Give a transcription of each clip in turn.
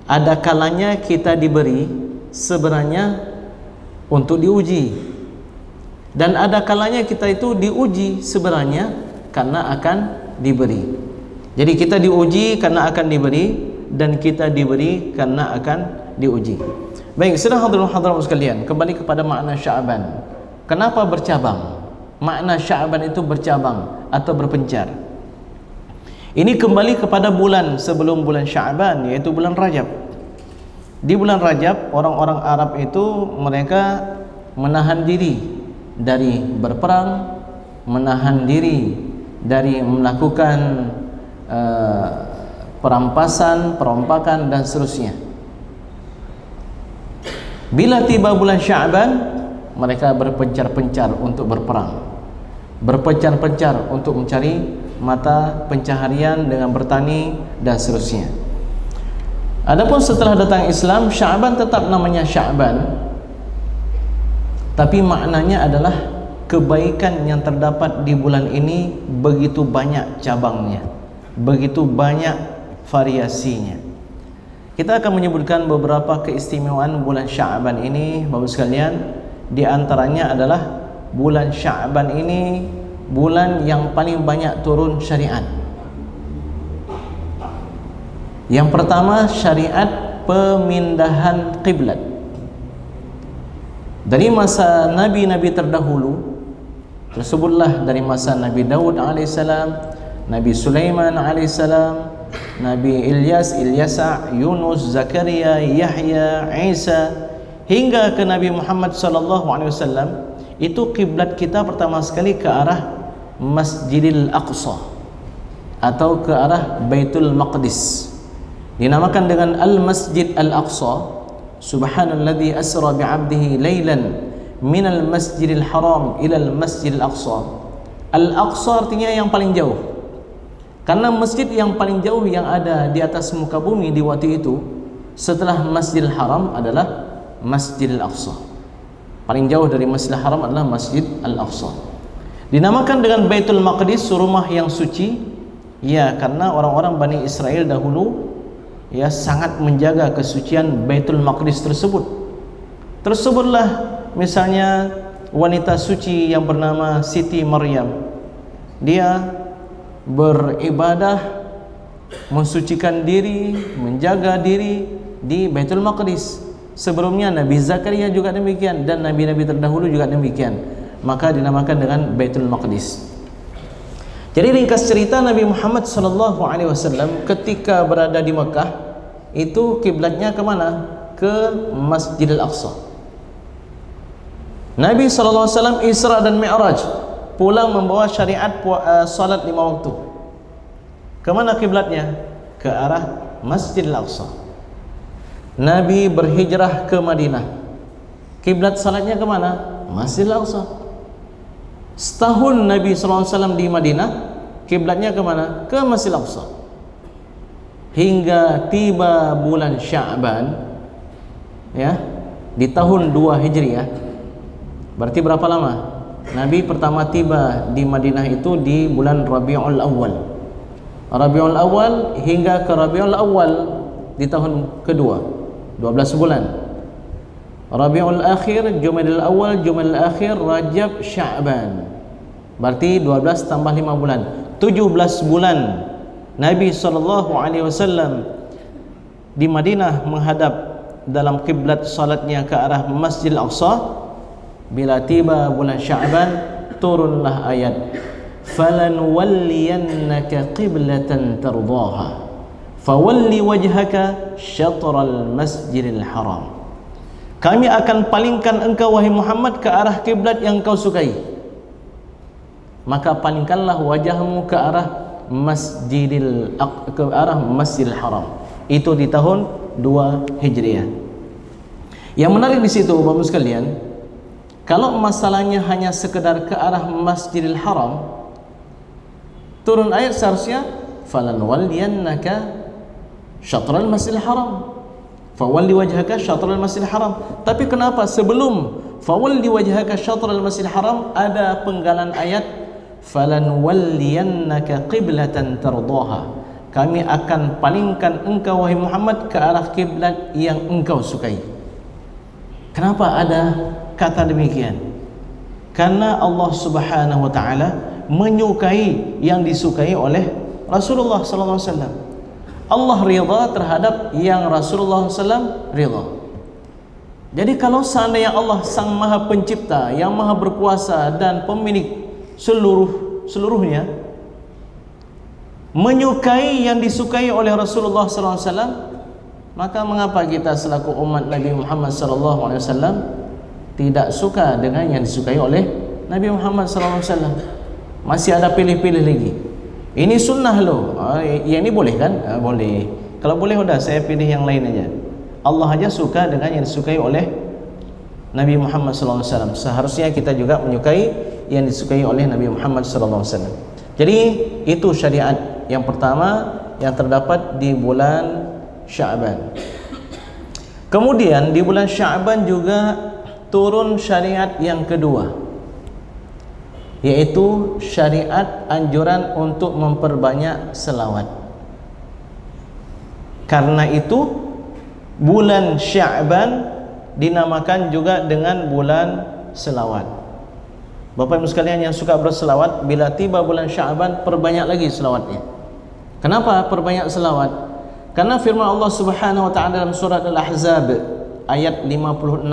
ada kalanya kita diberi sebenarnya untuk diuji, dan ada kalanya kita itu diuji sebenarnya karena akan diberi. Jadi kita diuji karena akan diberi, dan kita diberi karena akan diuji. Baik, sedang hadirin sekalian, kembali kepada makna Sya'ban. Kenapa bercabang? Makna Sya'ban itu bercabang atau berpencar. Ini kembali kepada bulan sebelum bulan Sya'ban, yaitu bulan Rajab. Di bulan Rajab, orang-orang Arab itu mereka menahan diri dari berperang, menahan diri dari melakukan perampasan, perompakan dan seterusnya. Bila tiba bulan Sya'ban, mereka berpencar-pencar untuk berperang, berpencar-pencar untuk mencari mata pencaharian dengan bertani dan seterusnya. Adapun setelah datang Islam, Sya'ban tetap namanya Sya'ban, tapi maknanya adalah kebaikan yang terdapat di bulan ini begitu banyak cabangnya, begitu banyak variasinya. Kita akan menyebutkan beberapa keistimewaan bulan Sya'ban ini, Bapak sekalian. Di antaranya adalah bulan Sya'ban ini bulan yang paling banyak turun syariat. Yang pertama, syariat pemindahan kiblat. Dari masa nabi-nabi terdahulu, tersebutlah dari masa Nabi Daud alaihissalam, Nabi Sulaiman alaihissalam, Nabi Ilyasa, Yunus, Zakaria, Yahya, Isa, hingga ke Nabi Muhammad sallallahu alaihi wasallam. Itu kiblat kita pertama sekali ke arah Masjidil Aqsa atau ke arah Baitul Maqdis, dinamakan dengan Al-Masjid Al-Aqsa. Subhanalladzi asra bi'abdihi lailan minal masjidil haram ilal masjidil aqsa. Al-Aqsa artinya yang paling jauh, karena masjid yang paling jauh yang ada di atas muka bumi di waktu itu setelah Masjidil Haram adalah Masjidil Aqsa. Paling jauh dari Masjidil Haram adalah Masjid Al-Aqsa. Dinamakan dengan Baitul Maqdis, rumah yang suci, ya, karena orang-orang Bani Israel dahulu ya sangat menjaga kesucian Baitul Maqdis tersebut. Tersebutlah misalnya wanita suci yang bernama Siti Maryam. Dia beribadah, mensucikan diri, menjaga diri di Baitul Maqdis. Sebelumnya Nabi Zakaria juga demikian, dan nabi-nabi terdahulu juga demikian. Maka dinamakan dengan Baitul Maqdis. Jadi ringkas cerita, Nabi Muhammad SAW ketika berada di Mekah itu kiblatnya kemana? Ke Masjidil Aqsa. Nabi SAW Isra dan Mi'raj, pulang membawa syariat salat 5 waktu. Kemana kiblatnya? Ke arah Masjidil Aqsa. Nabi berhijrah ke Madinah, kiblat salatnya kemana? Masjidil Aqsa. Setahun Nabi SAW di Madinah, kiblatnya kemana? Ke Masjidil Aqsa. Hingga tiba bulan Sya'ban, ya, di tahun 2 Hijriah. Berarti berapa lama? Nabi pertama tiba di Madinah itu di bulan Rabiul Awal. Rabiul Awal hingga ke Rabiul Awal di tahun kedua, 12 bulan. Rabiul Akhir, Jumadil Awal, Jumadil Akhir, Rajab, Sya'ban. Berarti 12 tambah 5 bulan, 17 bulan Nabi SAW di Madinah menghadap dalam kiblat salatnya ke arah Masjidil Aqsa. Bila tiba bulan Sya'ban, turunlah ayat فَلَنُوَلِّيَنَّكَ قِبْلَةً تَرْضَاهَا فَوَلِّ وَجْهَكَ شَطْرَ الْمَسْجِدِ الْحَرَامِ. Kami akan palingkan engkau wahai Muhammad ke arah kiblat yang kau sukai, maka palingkanlah wajahmu ke arah Masjidil Haram. Itu di tahun 2 Hijriah. Yang menarik di situ Bapak sekalian, kalau masalahnya hanya sekedar ke arah Masjidil Haram, turun ayat seharusnya falanwalliyannaka syatral Masjidil Haram, fawalli wajhaka syatral Masjidil Haram. Tapi kenapa sebelum fawalli wajhaka syatral Masjidil Haram ada penggalan ayat falanwalliyannaka qiblatan tardaha, kami akan palingkan engkau wahai Muhammad ke arah kiblat yang engkau sukai. Kenapa ada kata demikian? Karena Allah Subhanahu wa taala menyukai yang disukai oleh Rasulullah sallallahu alaihi wasallam. Allah ridha terhadap yang Rasulullah sallallahu ridha. Jadi kalau seandainya Allah Sang Maha Pencipta, yang Maha Berkuasa dan pemilik seluruhnya menyukai yang disukai oleh Rasulullah sallallahu alaihi wasallam, maka mengapa kita selaku umat Nabi Muhammad sallallahu alaihi wasallam tidak suka dengan yang disukai oleh Nabi Muhammad sallallahu alaihi wasallam? Masih ada pilih-pilih lagi. Ini sunnah loh. Yang ini boleh kan? Boleh. Kalau boleh udah saya pilih yang lain aja. Allah aja suka dengan yang disukai oleh Nabi Muhammad sallallahu alaihi wasallam. Seharusnya kita juga menyukai yang disukai oleh Nabi Muhammad sallallahu alaihi wasallam. Jadi itu syariat yang pertama yang terdapat di bulan Sya'ban. Kemudian di bulan Sya'ban juga turun syariat yang kedua, yaitu syariat anjuran untuk memperbanyak selawat. Karena itu bulan Sya'ban dinamakan juga dengan bulan selawat. Bapak Ibu sekalian yang suka berselawat, bila tiba bulan Sya'ban perbanyak lagi selawatnya. Kenapa perbanyak selawat? Karena firman Allah Subhanahu wa taala dalam surat Al-Ahzab ayat 56.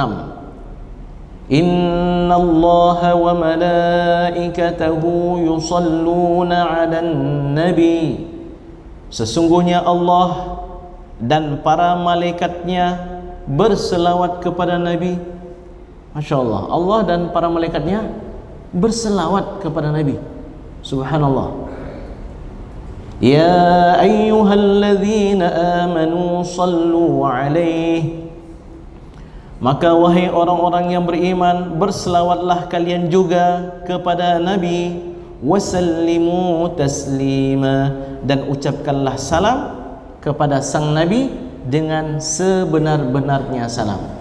Innallaha wa malaikatahu yusalluna 'alan nabi. Sesungguhnya Allah dan para malaikatnya berselawat kepada Nabi. Masya Allah, Allah dan para malaikatnya berselawat kepada Nabi. Subhanallah. Ya ayyuhalladzina amanu sallu alaihi. Maka wahai orang-orang yang beriman, berselawatlah kalian juga kepada Nabi. Wasallimu taslima. Dan ucapkanlah salam kepada sang Nabi dengan sebenar-benarnya salam.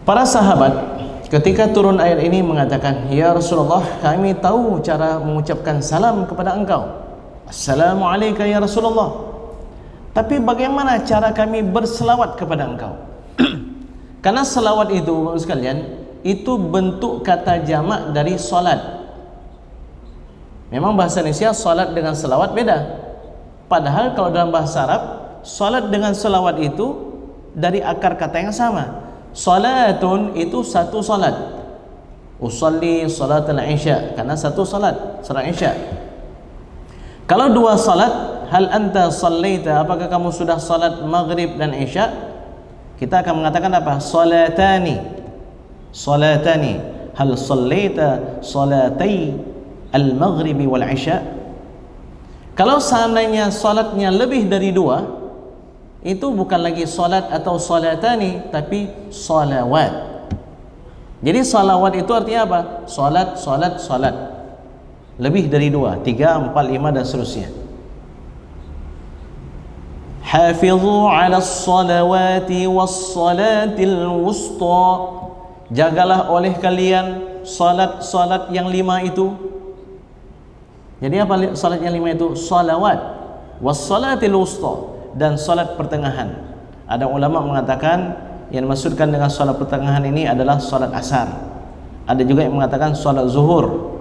Para sahabat ketika turun ayat ini mengatakan, ya Rasulullah, kami tahu cara mengucapkan salam kepada engkau. Assalamualaikum ya Rasulullah. Tapi bagaimana cara kami berselawat kepada engkau? Karena selawat itu, Bapak sekalian, itu bentuk kata jamak dari solat. Memang bahasa Indonesia solat dengan selawat beda. Padahal kalau dalam bahasa Arab, solat dengan selawat itu dari akar kata yang sama. Salatun itu satu salat. Usalli salatul isya, karena satu salat, salat isya. Kalau dua salat, hal anta sallaita, apakah kamu sudah salat maghrib dan isya? Kita akan mengatakan apa? Salatani. Salatani. Hal sallaita salatai al-maghribi wal isya? Kalau seandainya salatnya lebih dari dua, itu bukan lagi salat atau salatani, tapi salawat. Jadi salawat itu artinya apa? Salat, salat, salat. Lebih dari 2, 3, 4, 5 dan seterusnya. Hafizu 'ala as-salawati was-salatil wusta. Jagalah oleh kalian salat-salat yang 5 itu. Jadi apa salat yang 5 itu? Salawat was-salatil wusta, dan salat pertengahan. Ada ulama mengatakan yang dimaksudkan dengan salat pertengahan ini adalah salat asar. Ada juga yang mengatakan salat zuhur.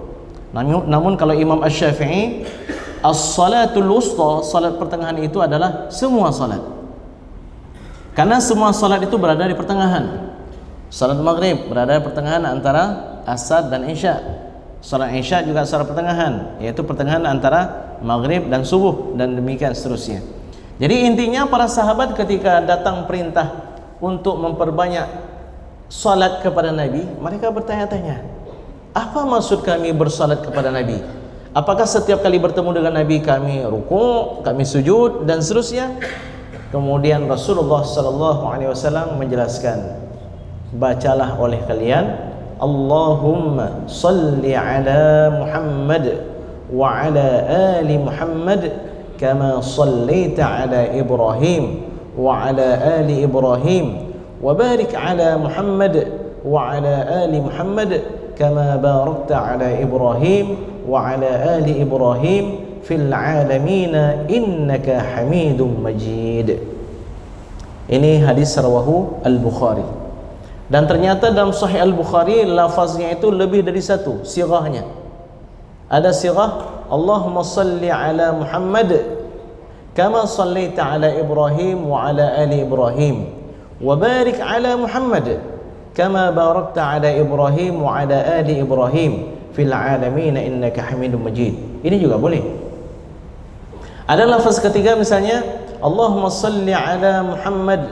Namun kalau Imam Asy-Syafi'i, as-salatul wusta, salat pertengahan itu adalah semua salat. Karena semua salat itu berada di pertengahan. Salat maghrib berada di pertengahan antara asar dan isya. Salat isya juga salat pertengahan, yaitu pertengahan antara maghrib dan subuh, dan demikian seterusnya. Jadi intinya para sahabat ketika datang perintah untuk memperbanyak salat kepada Nabi, mereka bertanya-tanya, apa maksud kami bersalat kepada Nabi? Apakah setiap kali bertemu dengan Nabi kami rukuk, kami sujud dan seterusnya? Kemudian Rasulullah sallallahu alaihi wasallam menjelaskan, bacalah oleh kalian Allahumma salli ala Muhammad wa ala ali Muhammad kama sallaita ala Ibrahim wa ala ali Ibrahim wa barik ala Muhammad wa ala ali Muhammad kama barakta ala Ibrahim wa ala ali Ibrahim fil alamin innaka Hamidum Majid. Ini hadis rawahu Al-Bukhari. Dan ternyata dalam Sahih Al-Bukhari lafaznya itu lebih dari satu sirahnya. Ada sirah Allahumma salli ala Muhammad kama sallaita ala Ibrahim wa ala ali Ibrahim wa barik ala Muhammad kama barakta ala Ibrahim wa ala ali Ibrahim fil alamin innaka Hamidum Majid. Ini juga boleh. Ada lafaz ketiga misalnya Allahumma salli ala Muhammad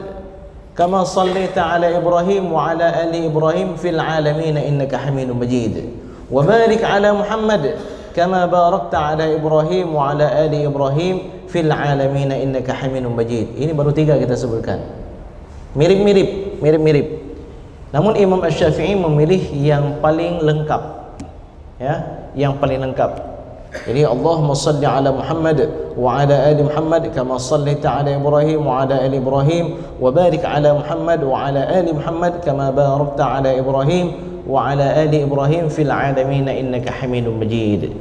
kama sallaita ala Ibrahim wa ala ali Ibrahim fil alamin innaka Hamidum Majid wa barik ala Muhammad kama barakta ala Ibrahim wa ala ali Ibrahim fil alamin innaka Hamidum Majid. Ini baru tiga kita sebutkan. Mirip-mirip. Namun Imam Asy-Syafi'i memilih yang paling lengkap. Ya, yang paling lengkap. Jadi Allahumma salli ala Muhammad wa ala ali Muhammad kama sallaita ala Ibrahim wa ala ali Ibrahim wa barik ala Muhammad wa ala ali Muhammad kama barakta ala Ibrahim wa ala ali Ibrahim fil alamin innaka Hamidum Majid.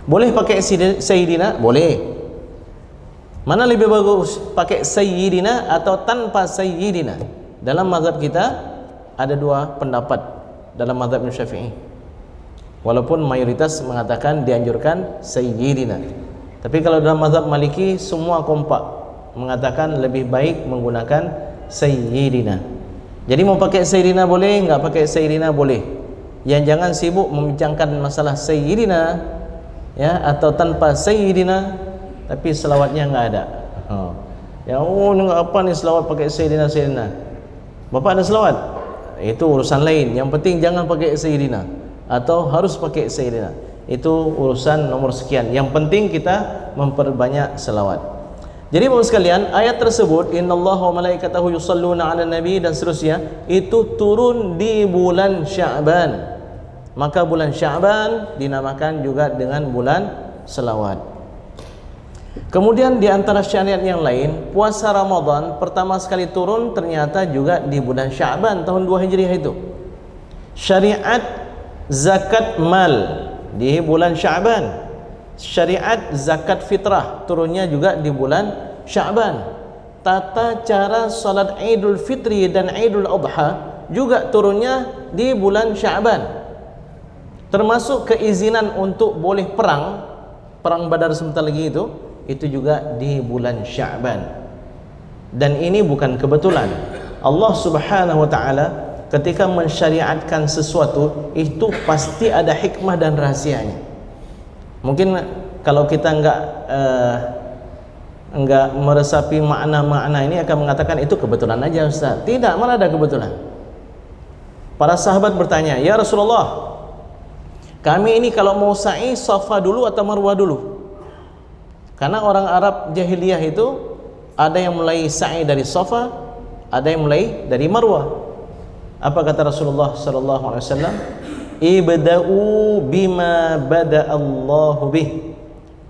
Boleh pakai Sayyidina? Boleh. Mana lebih bagus, pakai Sayyidina atau tanpa Sayyidina? Dalam mazhab kita ada dua pendapat dalam mazhab Imam Syafi'i. Walaupun mayoritas mengatakan dianjurkan Sayyidina. Tapi kalau dalam mazhab Maliki semua kompak mengatakan lebih baik menggunakan Sayyidina. Jadi mau pakai Sayyidina boleh, enggak pakai Sayyidina boleh. Yang jangan sibuk membincangkan masalah Sayyidina ya atau tanpa Sayyidina tapi selawatnya enggak ada. Ya ini enggak apa nih selawat pakai Sayyidina. Bapak ada selawat? Itu urusan lain. Yang penting jangan pakai Sayyidina atau harus pakai Sayyidina. Itu urusan nomor sekian. Yang penting kita memperbanyak selawat. Jadi Bapak sekalian, ayat tersebut innallaha wa malaikatahu yusholluna 'alan nabi dan seterusnya itu turun di bulan Sya'ban. Maka bulan Sya'ban dinamakan juga dengan bulan selawat. Kemudian di antara syariat yang lain, puasa Ramadan pertama sekali turun ternyata juga di bulan Sya'ban tahun 2 Hijriah itu. Syariat zakat mal di bulan Sya'ban. Syariat zakat fitrah turunnya juga di bulan Sya'ban. Tata cara salat Idul Fitri dan Idul Adha juga turunnya di bulan Sya'ban. Termasuk keizinan untuk boleh perang Badar sebentar lagi itu juga di bulan Sya'ban. Dan ini bukan kebetulan. Allah Subhanahu wa taala ketika mensyariatkan sesuatu itu pasti ada hikmah dan rahasianya. Mungkin kalau kita enggak meresapi makna-makna ini akan mengatakan itu kebetulan aja Ustaz. Tidak, mana ada kebetulan. Para sahabat bertanya, "Ya Rasulullah, kami ini kalau mau sa'i Safa dulu atau Marwah dulu?" Karena orang Arab jahiliyah itu ada yang mulai sa'i dari Safa, ada yang mulai dari Marwah. Apa kata Rasulullah sallallahu alaihi wasallam? Ibda'u bima bada'allahu bih.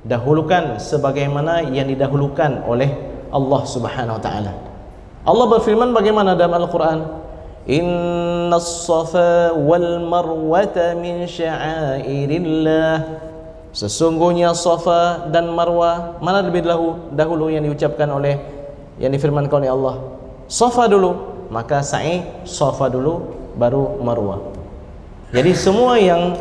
Dahulukan sebagaimana yang didahulukan oleh Allah Subhanahu wa taala. Allah berfirman bagaimana dalam Al-Qur'an? Innas safa wal marwata min sya'airillah. Sesungguhnya Safa dan Marwah, mana lebih dahulu yang diucapkan oleh yang difirmankan oleh Allah? Safa dulu, maka sa'i Safa dulu baru Marwah. Jadi semua yang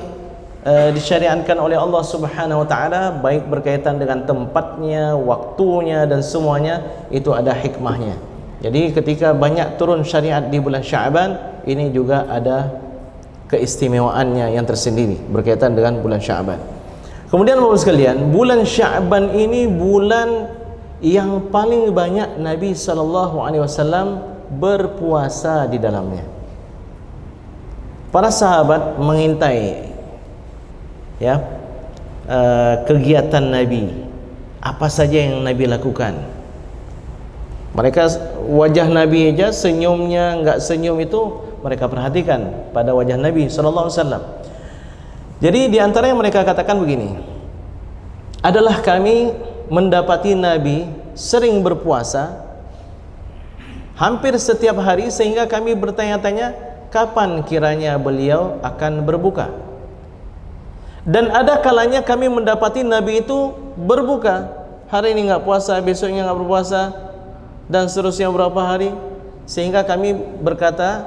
disyariatkan oleh Allah Subhanahu wa taala baik berkaitan dengan tempatnya, waktunya dan semuanya itu ada hikmahnya. Jadi ketika banyak turun syariat di bulan Sya'ban, ini juga ada keistimewaannya yang tersendiri berkaitan dengan bulan Sya'ban. Kemudian Bapak sekalian, bulan Sya'ban ini bulan yang paling banyak Nabi sallallahu alaihi wasallam berpuasa di dalamnya. Para sahabat mengintai ya kegiatan Nabi, apa saja yang Nabi lakukan. Mereka wajah Nabi aja senyumnya enggak senyum itu mereka perhatikan pada wajah Nabi sallallahu alaihi wasallam. Jadi di antara yang mereka katakan begini, adalah kami mendapati Nabi sering berpuasa hampir setiap hari sehingga kami bertanya-tanya kapan kiranya beliau akan berbuka. Dan ada kalanya kami mendapati Nabi itu berbuka. Hari ini enggak puasa, besoknya enggak berpuasa, dan seterusnya berapa hari. Sehingga kami berkata,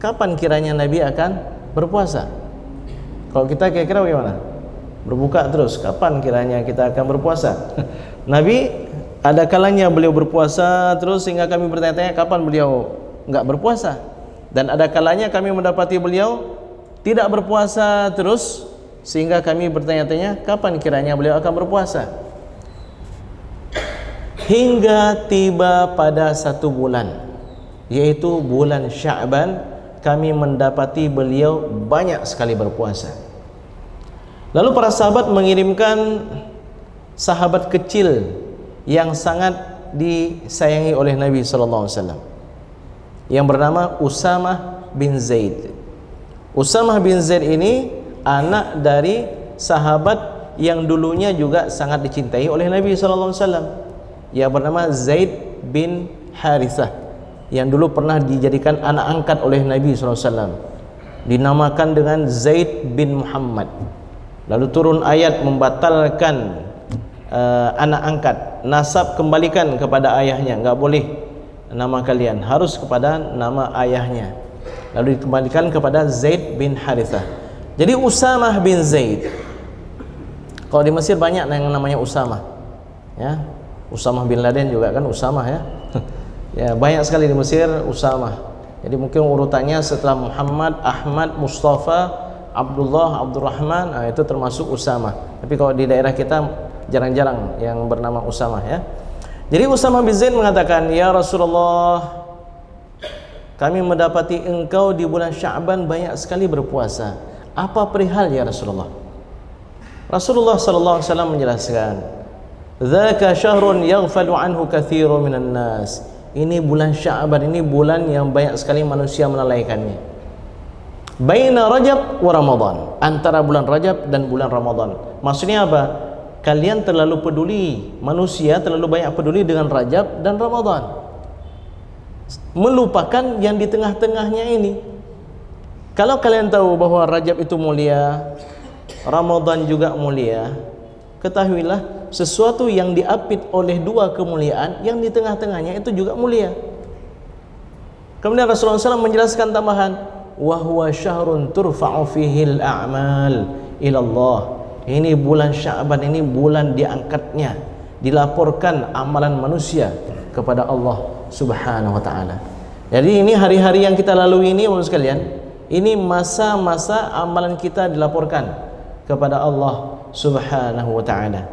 kapan kiranya Nabi akan berpuasa? Kalau kita kira-kira bagaimana? Berbuka terus, kapan kiranya kita akan berpuasa? Nabi ada kalanya beliau berpuasa terus, sehingga kami bertanya-tanya kapan beliau enggak berpuasa. Dan ada kalanya kami mendapati beliau tidak berpuasa terus, sehingga kami bertanya-tanya kapan kiranya beliau akan berpuasa. Hingga tiba pada satu bulan, yaitu bulan Sya'ban, kami mendapati beliau banyak sekali berpuasa. Lalu para sahabat mengirimkan sahabat kecil yang sangat disayangi oleh Nabi SAW, yang bernama Usamah bin Zaid. Usamah bin Zaid ini anak dari sahabat yang dulunya juga sangat dicintai oleh Nabi SAW, yang bernama Zaid bin Harithah, yang dulu pernah dijadikan anak angkat oleh Nabi SAW, dinamakan dengan Zaid bin Muhammad. Lalu turun ayat membatalkan anak angkat, nasab kembalikan kepada ayahnya, enggak boleh nama kalian, harus kepada nama ayahnya. Lalu dikembalikan kepada Zaid bin Harithah. Jadi Usamah bin Zaid, kalau di Mesir banyak yang namanya Usamah, ya. Usamah bin Laden juga kan Usamah, ya. Ya, banyak sekali di Mesir Usamah. Jadi mungkin urutannya setelah Muhammad, Ahmad, Mustafa, Abdullah, Abdurrahman, itu termasuk Usamah. Tapi kalau di daerah kita jarang-jarang yang bernama Usamah, ya. Jadi Usamah bin Zaid mengatakan, "Ya Rasulullah, kami mendapati engkau di bulan Sya'ban banyak sekali berpuasa. Apa perihal ya Rasulullah?" Rasulullah sallallahu alaihi wasallam menjelaskan, "Dzaka syahrun yaghfalu anhu katsirun minan nas." Ini bulan Sya'ban, ini bulan yang banyak sekali manusia melalaikannya. Baina Rajab wa Ramadan, antara bulan Rajab dan bulan Ramadan. Maksudnya apa? Kalian terlalu peduli, manusia terlalu banyak peduli dengan Rajab dan Ramadan, melupakan yang di tengah-tengahnya ini. Kalau kalian tahu bahwa Rajab itu mulia, Ramadan juga mulia, ketahuilah sesuatu yang diapit oleh dua kemuliaan, yang di tengah-tengahnya itu juga mulia. Kemudian Rasulullah SAW menjelaskan tambahan, wa huwa syahrun turfa'u fihil a'mal ilallah. Ini bulan Sya'ban, ini bulan diangkatnya, dilaporkan amalan manusia kepada Allah Subhanahu wa ta'ala. Jadi ini hari-hari yang kita lalui ini, teman-teman sekalian, ini masa-masa amalan kita dilaporkan kepada Allah Subhanahu wa ta'ala.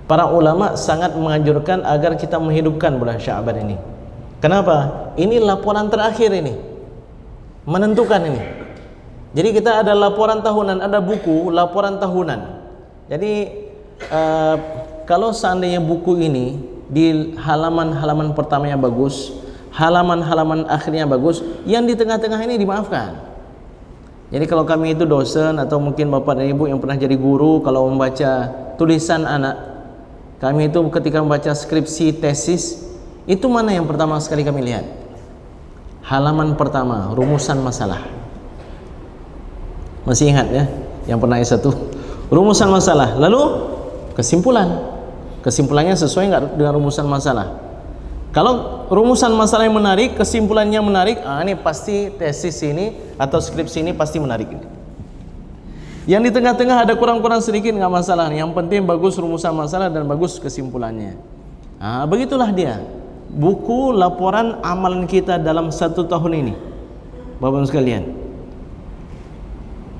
Para ulama sangat menganjurkan agar kita menghidupkan bulan Sya'ban ini. Kenapa? Ini laporan terakhir ini, menentukan ini. Jadi kita ada laporan tahunan, ada buku laporan tahunan. Jadi kalau seandainya buku ini di halaman-halaman pertamanya bagus, halaman-halaman akhirnya bagus, yang di tengah-tengah ini dimaafkan. Jadi kalau kami itu dosen atau mungkin bapak dan ibu yang pernah jadi guru, kalau membaca tulisan anak, kami itu ketika membaca skripsi, tesis, itu mana yang pertama sekali kami lihat? Halaman pertama, rumusan masalah. Masih ingat ya, yang pernah S1, rumusan masalah. Lalu kesimpulan, kesimpulannya sesuai nggak dengan rumusan masalah? Kalau rumusan masalah yang menarik, kesimpulannya menarik, ini pasti tesis ini atau skripsi ini pasti menarik ini. Yang di tengah-tengah ada kurang-kurang sedikit, nggak masalah. Yang penting bagus rumusan masalah dan bagus kesimpulannya. Begitulah dia buku laporan amalan kita dalam 1 tahun ini, Bapak-Ibu sekalian.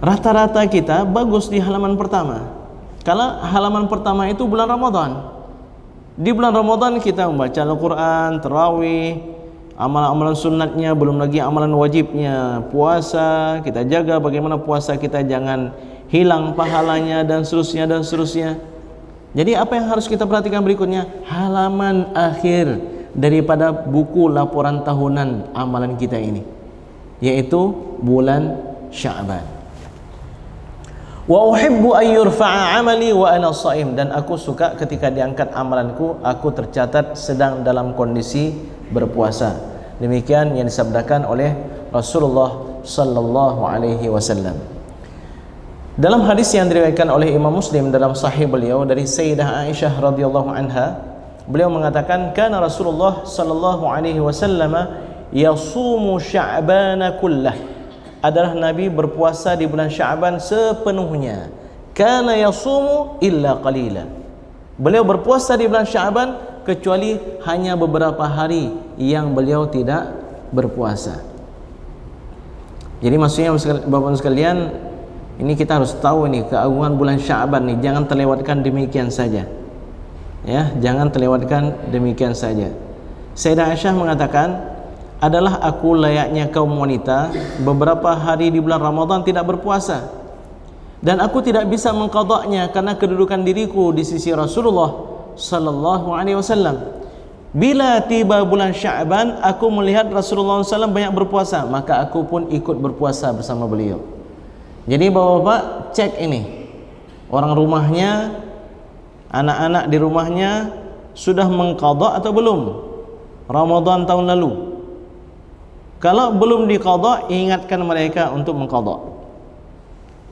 Rata-rata kita bagus di halaman pertama. Kalau halaman pertama itu bulan Ramadan, di bulan Ramadan kita membaca Al-Quran, tarawih, amalan-amalan sunnatnya, belum lagi amalan wajibnya, puasa, kita jaga bagaimana puasa kita jangan hilang pahalanya, dan seterusnya dan seterusnya. Jadi apa yang harus kita perhatikan berikutnya? Halaman akhir daripada buku laporan tahunan amalan kita ini, yaitu bulan Sya'ban. Wa uhibbu an yurfa'a 'amali wa ana shaim, dan aku suka ketika diangkat amalanku, aku tercatat sedang dalam kondisi berpuasa. Demikian yang disabdakan oleh Rasulullah sallallahu alaihi wasallam. Dalam hadis yang diriwayatkan oleh Imam Muslim dalam sahih beliau dari Sayyidah Aisyah radhiyallahu anha, beliau mengatakan kana Rasulullah sallallahu alaihi wasallam yasumu Sya'ban kullah. Adalah Nabi berpuasa di bulan Sya'ban sepenuhnya. Kana yasumu illa qalila. Beliau berpuasa di bulan Sya'ban kecuali hanya beberapa hari yang beliau tidak berpuasa. Jadi maksudnya Bapak sekalian, ini kita harus tahu ini keagungan bulan Sya'ban nih, jangan terlewatkan demikian saja. Ya, jangan terlewatkan demikian saja. Sayyidah Aisyah mengatakan, adalah aku layaknya kaum wanita beberapa hari di bulan Ramadan tidak berpuasa, dan aku tidak bisa mengqadanya karena kedudukan diriku di sisi Rasulullah sallallahu alaihi wasallam. Bila tiba bulan Sya'ban, aku melihat Rasulullah SAW banyak berpuasa, maka aku pun ikut berpuasa bersama beliau. Jadi bapak-bapak cek ini, orang rumahnya, anak-anak di rumahnya sudah mengqadha atau belum Ramadan tahun lalu. Kalau belum diqadha, ingatkan mereka untuk mengqadha.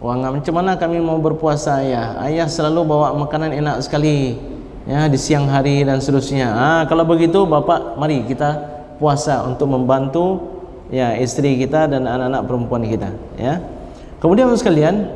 Wah, macam mana kami mau berpuasa ya? Ayah selalu bawa makanan enak sekali ya di siang hari dan seterusnya. Kalau begitu bapak, mari kita puasa untuk membantu ya istri kita dan anak-anak perempuan kita ya. Kemudian sekalian,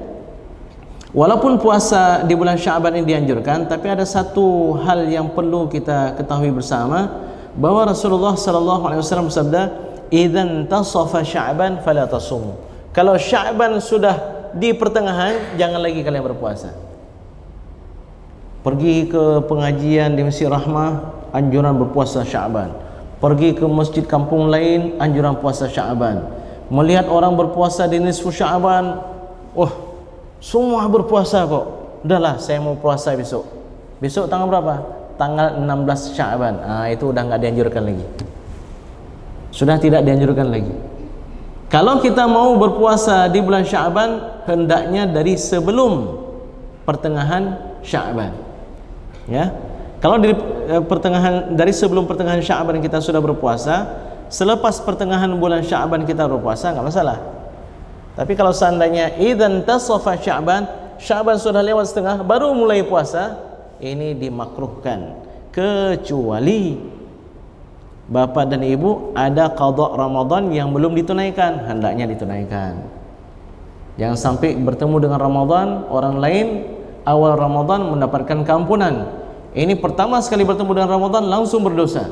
walaupun puasa di bulan Sya'ban ini dianjurkan, tapi ada satu hal yang perlu kita ketahui bersama, bahwa Rasulullah sallallahu alaihi wasallam bersabda, "Idzan tasafa Sya'ban fala tasum." Kalau Sya'ban sudah di pertengahan, jangan lagi kalian berpuasa. Pergi ke pengajian di Masjid Rahmah, anjuran berpuasa Sya'ban. Pergi ke masjid kampung lain, anjuran puasa Sya'ban. Melihat orang berpuasa di nisfu Sya'ban, semua berpuasa kok. Udahlah, saya mau puasa besok. Besok tanggal berapa? Tanggal 16 Sya'ban. Itu udah nggak dianjurkan lagi. Sudah tidak dianjurkan lagi. Kalau kita mau berpuasa di bulan Sya'ban, hendaknya dari sebelum pertengahan Sya'ban. Ya, kalau dari sebelum pertengahan Sya'ban kita sudah berpuasa, selepas pertengahan bulan Sya'ban kita berpuasa, nggak masalah. Tapi kalau seandainya idzan tasafa Sya'ban, Sya'ban sudah lewat setengah baru mulai puasa, ini dimakruhkan, kecuali bapak dan ibu ada qadha Ramadan yang belum ditunaikan, hendaknya ditunaikan. Jangan sampai bertemu dengan Ramadan, orang lain awal Ramadan mendapatkan keampunan. Ini pertama sekali bertemu dengan Ramadan langsung berdosa.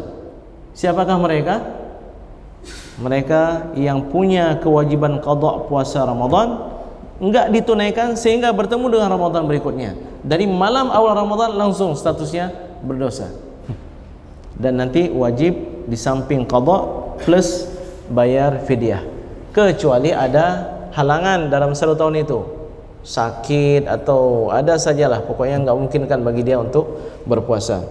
Siapakah mereka? Mereka yang punya kewajiban qadha puasa Ramadan enggak ditunaikan sehingga bertemu dengan Ramadan berikutnya. Dari malam awal Ramadan langsung statusnya berdosa. Dan nanti wajib di samping qadha plus bayar fidyah. Kecuali ada halangan dalam 1 tahun itu, sakit atau ada sajalah, pokoknya nggak mungkin kan bagi dia untuk berpuasa.